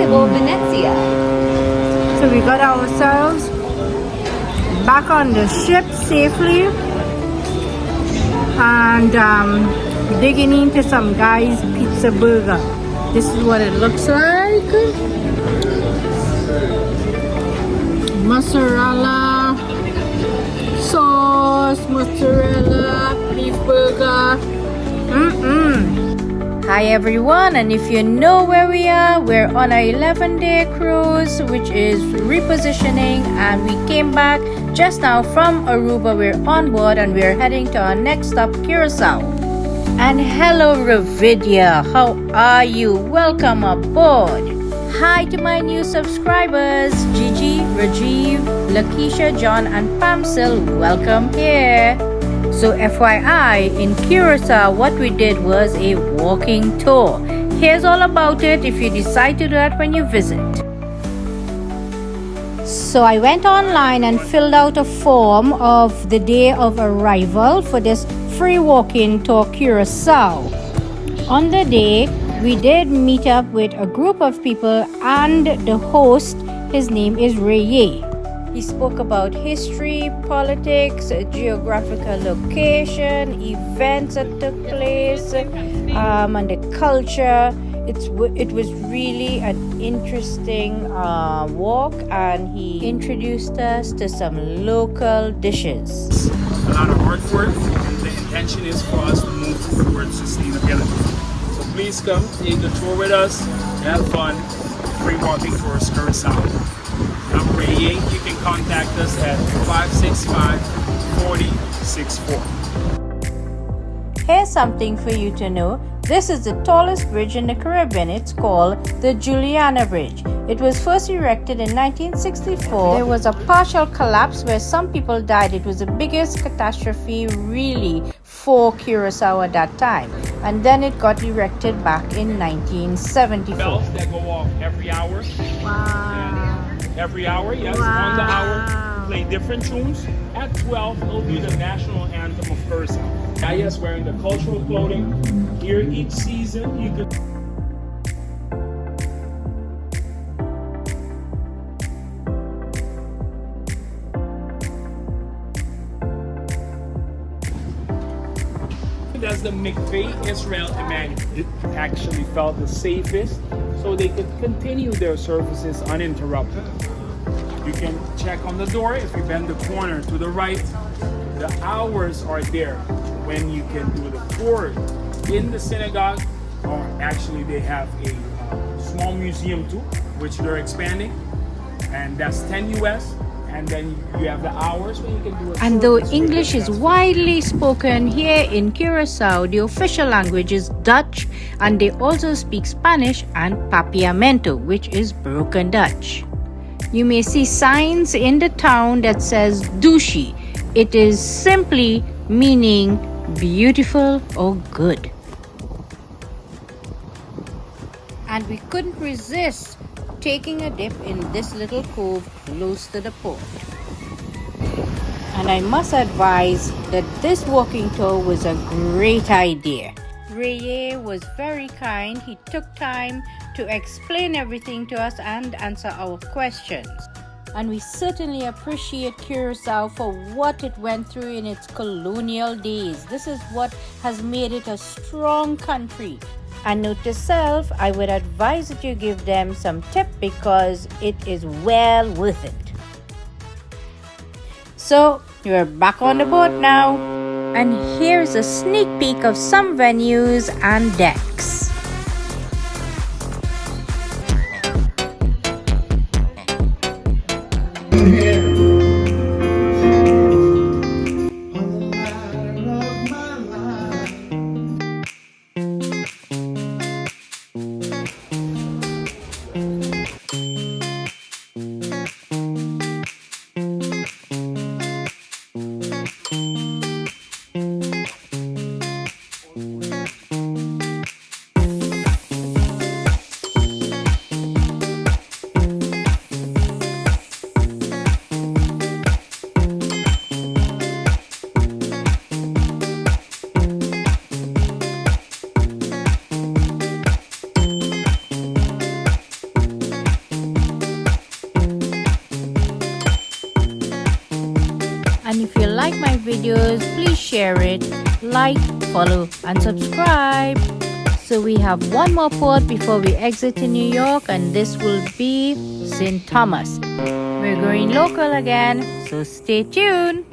Carnival Venezia. So we got ourselves back on the ship safely and digging into some guy's pizza burger. This is what it looks like. Mozzarella sauce, mozzarella, beef burger. Hi everyone, and if you know where we are, we're on a 11-day cruise which is repositioning, and we came back just now from Aruba. We're on board and we're heading to our next stop, Curaçao. And hello Ravidia, how are you? Welcome aboard. Hi to my new subscribers, Gigi, Rajiv, Lakeisha, John and Pamsil. Welcome here. So FYI, in Curaçao, what we did was a walking tour. Here's all about it if you decide to do that when you visit. So I went online and filled out a form of the day of arrival for this free walking tour Curaçao. On the day, we did meet up with a group of people and the host, his name is Ray. He spoke about history, politics, geographical location, events that took place, and the culture. It was really an interesting walk, and he introduced us to some local dishes. A lot of hard work, and the intention is for us to move towards sustainability. So please come, take the tour with us, have fun, free walking tours Curaçao. I'm Ray. You can contact us at 565-4064. Here's something for you to know. This is the tallest bridge in the Caribbean. It's called the Juliana Bridge. It was first erected in 1964. There was a partial collapse where some people died. It was the biggest catastrophe really for Curaçao at that time. And then it got erected back in 1974. Bells that go off every hour. Wow. Every hour, yes, Wow. on the hour, play different tunes. At 12, it'll be the national anthem of Curaçao. Yes, wearing the cultural clothing. Here each season, you could. That's the McVeigh Israel Emmanuel. It actually felt the safest, so they could continue their services uninterrupted. You can check on the door. If you bend the corner to the right, the hours are there when you can do the tour in the synagogue. Or actually, they have a small museum too, which they're expanding, and that's 10 US. And then you have the hours when you can do it. And though English is widely spoken here in Curaçao, the official language is Dutch, and they also speak Spanish and Papiamento, which is broken Dutch. You may see signs in the town that says Douche. It is simply meaning beautiful or good. And we couldn't resist taking a dip in this little cove close to the port. And I must advise that this walking tour was a great idea. Ray was very kind. He took time to explain everything to us and answer our questions. And we certainly appreciate Curaçao for what it went through in its colonial days. This is what has made it a strong country. And note to self, I would advise that you give them some tip because it is well worth it. So, we're back on the boat now. And here's a sneak peek of some venues and decks. And if you like my videos, please share it, like, follow, and subscribe. So we have one more port before we exit to New York, and this will be St. Thomas. We're going local again, so stay tuned.